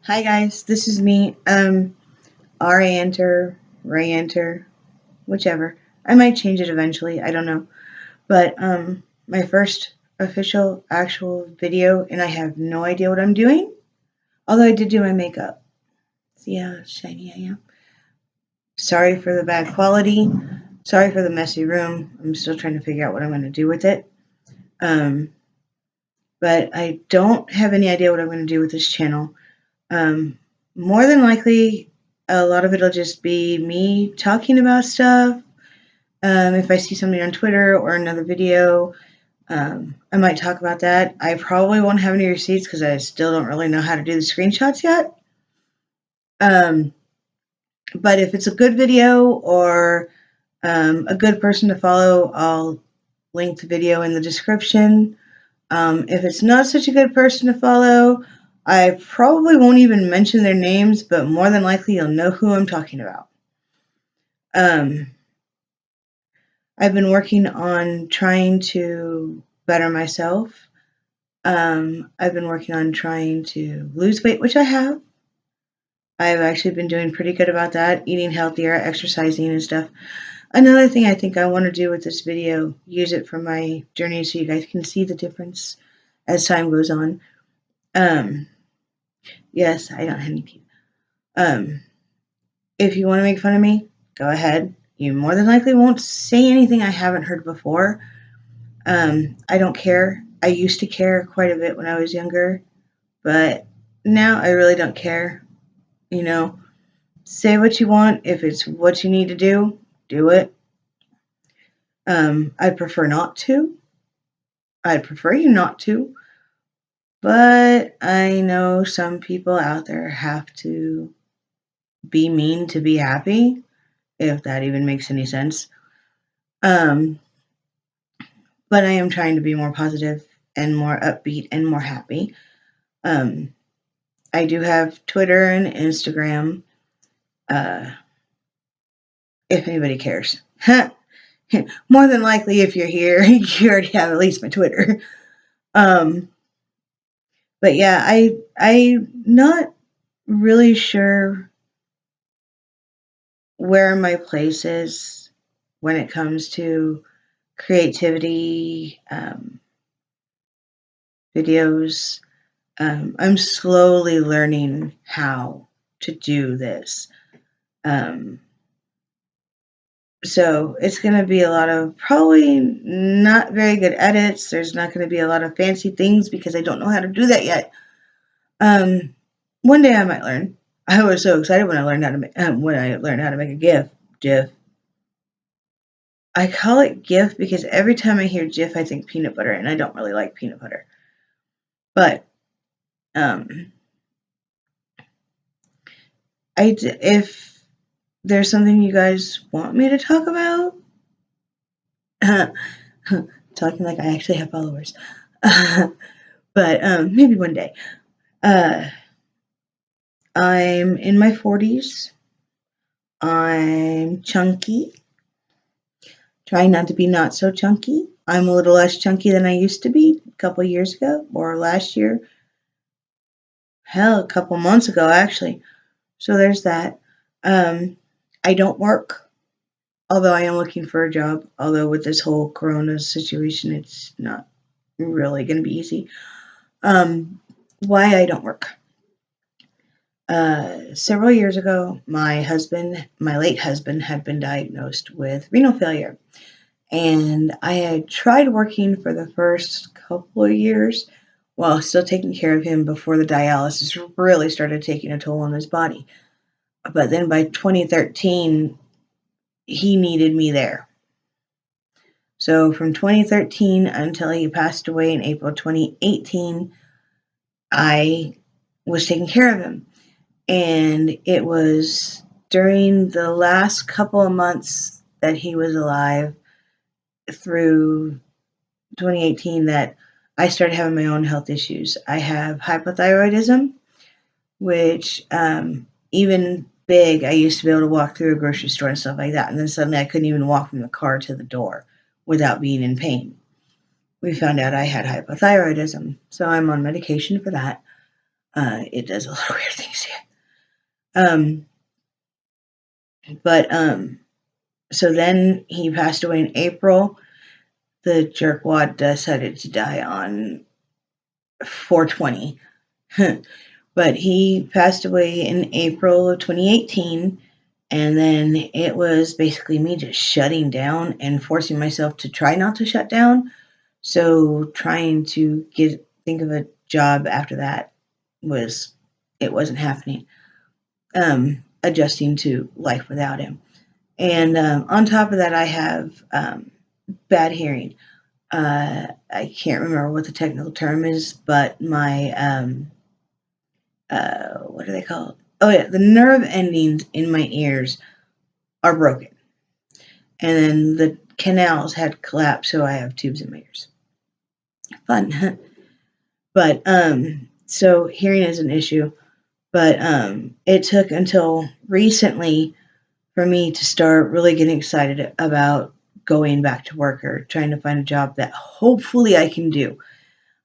Hi guys, this is me. Enter, Ray Enter, whichever. I might change it eventually. I don't know. But my first official actual video, and I have no idea what I'm doing. Although I did do my makeup. See how shiny I am. Sorry for the bad quality. Sorry for the messy room. I'm still trying to figure out what I'm going to do with it. Um, but I don't have any idea what I'm going to do with this channel. Um, More than likely, a lot of it'll just be me talking about stuff. If I see something on Twitter or another video, I might talk about that. I probably won't have any receipts because I still don't really know how to do the screenshots yet. Um, but if it's a good video or a good person to follow, I'll link the video in the description. If it's not such a good person to follow, I probably won't even mention their names, but more than likely you'll know who I'm talking about. Um, I've been working on trying to better myself. I've been working on trying to lose weight, which I have. I've actually been doing pretty good about that, eating healthier, exercising and stuff. Another thing I think I want to do with this video, use it for my journey so you guys can see the difference as time goes on. Yes, I don't have any people. If you want to make fun of me, go ahead. You more than likely won't say anything I haven't heard before. I don't care. I used to care quite a bit when I was younger, but now I really don't care. You know, say what you want. If it's what you need to do it. I'd prefer not to. I'd prefer you not to. But I know some people out there have to be mean to be happy, if that even makes any sense. Um, but I am trying to be more positive and more upbeat and more happy. Um, I do have Twitter and Instagram, uh, if anybody cares. More than likely, if you're here, you already have at least my Twitter. Um, but yeah, I'm not really sure where my place is when it comes to creativity, videos. I'm slowly learning how to do this. Um, so it's going to be a lot of probably not very good edits. There's not going to be a lot of fancy things because I don't know how to do that yet. One day I might learn. I was so excited when I learned how to make a GIF. GIF. I call it GIF because every time I hear GIF, I think peanut butter, and I don't really like peanut butter. But um, if there's something you guys want me to talk about, talking like I actually have followers, but maybe one day. Uh, I'm in my 40s. I'm chunky. Trying not to be not so chunky. I'm a little less chunky than I used to be a couple years ago or last year. Hell, a couple months ago, actually. So there's that. Um, I don't work, although I am looking for a job. Although with this whole corona situation, it's not really going to be easy. Why I don't work. Several years ago, my late husband, had been diagnosed with renal failure. And I had tried working for the first couple of years while still taking care of him before the dialysis really started taking a toll on his body. But then by 2013, he needed me there. So from 2013 until he passed away in April 2018, I was taking care of him. And it was during the last couple of months that he was alive through 2018 that I started having my own health issues. I have hypothyroidism, which even big, I used to be able to walk through a grocery store and stuff like that. And then suddenly I couldn't even walk from the car to the door without being in pain. We found out I had hypothyroidism, so I'm on medication for that. It does a lot of weird things to you. So then he passed away in April. The jerkwad decided to die on 420. But he passed away in April of 2018. And then it was basically me just shutting down and forcing myself to try not to shut down. So trying to think of a job after that wasn't happening. Adjusting to life without him. And on top of that, I have bad hearing. I can't remember what the technical term is, but my what are they called? Oh yeah, the nerve endings in my ears are broken, and then the canals had collapsed, so I have tubes in my ears. Fun, but so hearing is an issue, but it took until recently for me to start really getting excited about going back to work or trying to find a job that hopefully I can do.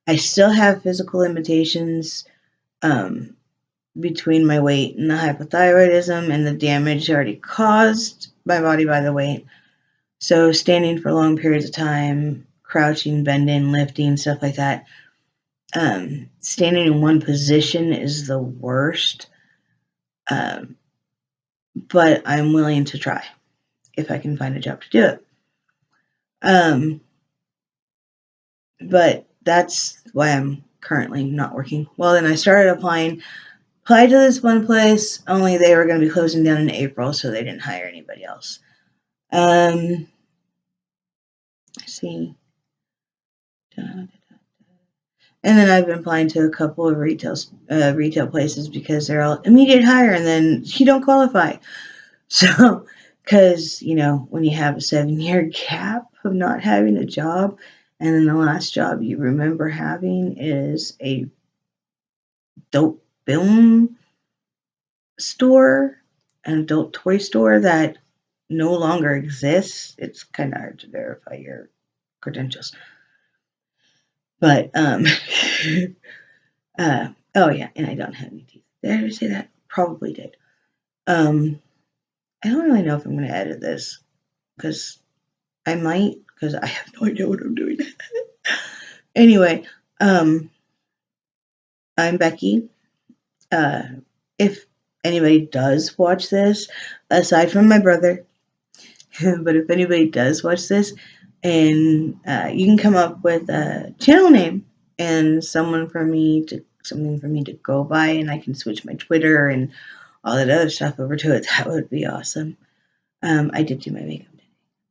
I still have physical limitations um, between my weight and the hypothyroidism and the damage already caused my body by the weight. So standing for long periods of time, crouching, bending, lifting, stuff like that. Standing in one position is the worst, um, but I'm willing to try if I can find a job to do it. But that's why I'm currently not working. Well, then I started applied to this one place, only they were going to be closing down in April, so they didn't hire anybody else. Let's see. And then I've been applying to a couple of retail places because they're all immediate hire, and then you don't qualify. So, because when you have a 7-year gap of not having a job, and then the last job you remember having is a dope film store, an adult toy store that no longer exists, it's kind of hard to verify your credentials. But oh yeah, and I don't have any teeth. Did I ever say that? Probably did. I don't really know if I'm going to edit this because I might, because I have no idea what I'm doing. Anyway, I'm Becky. If anybody does watch this, aside from my brother, but if anybody does watch this, and you can come up with a channel name and something for me to go by, and I can switch my Twitter and all that other stuff over to it, that would be awesome. I did do my makeup today.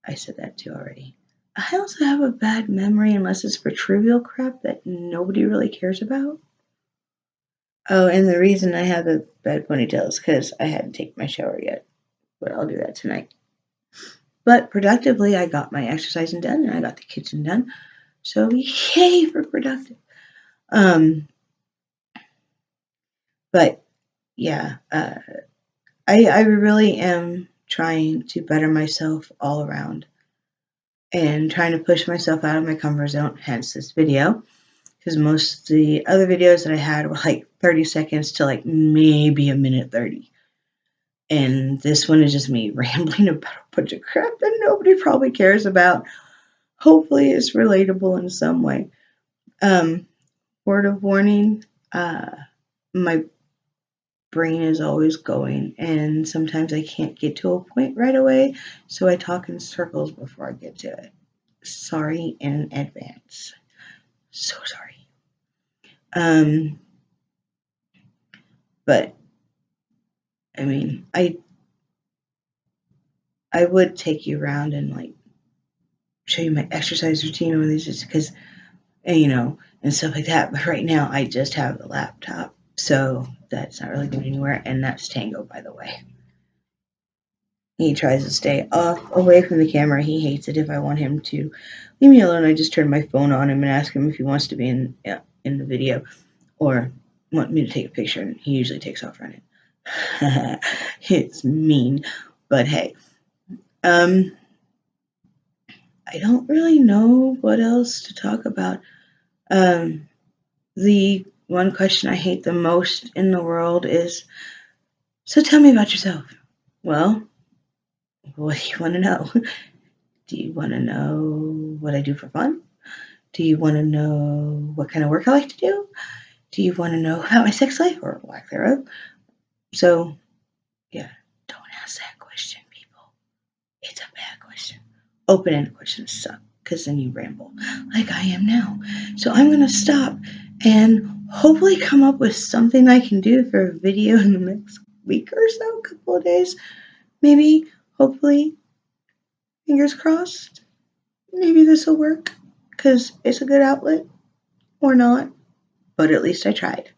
I said that too already. I also have a bad memory unless it's for trivial crap that nobody really cares about. Oh, and the reason I have a bad ponytail is because I hadn't taken my shower yet, but I'll do that tonight. But productively, I got my exercising done and I got the kitchen done. So yay for productive. But yeah, I really am trying to better myself all around and trying to push myself out of my comfort zone, hence this video. Because most of the other videos that I had were like 30 seconds to like maybe a minute 30. And this one is just me rambling about a bunch of crap that nobody probably cares about. Hopefully it's relatable in some way. Word of warning, my brain is always going, and sometimes I can't get to a point right away, so I talk in circles before I get to it. Sorry in advance. So sorry. But I mean, I would take you around and like show you my exercise routine and these just because and stuff like that. But right now I just have the laptop, so that's not really going anywhere. And that's Tango, by the way. He tries to stay away from the camera. He hates it. If I want him to leave me alone, I just turn my phone on him and ask him if he wants to be in the video or want me to take a picture. And he usually takes off running. It's mean, but hey. I don't really know what else to talk about. The one question I hate the most in the world is, so tell me about yourself. Well, what do you want to know? Do you want to know what I do for fun? Do you want to know what kind of work I like to do? Do you want to know about my sex life or lack thereof? So, yeah, don't ask that question, people. It's a bad question. Open-ended questions suck because then you ramble like I am now. So I'm going to stop and hopefully come up with something I can do for a video in the next week or so, couple of days. Maybe, hopefully, fingers crossed. Maybe this will work because it's a good outlet or not, but at least I tried.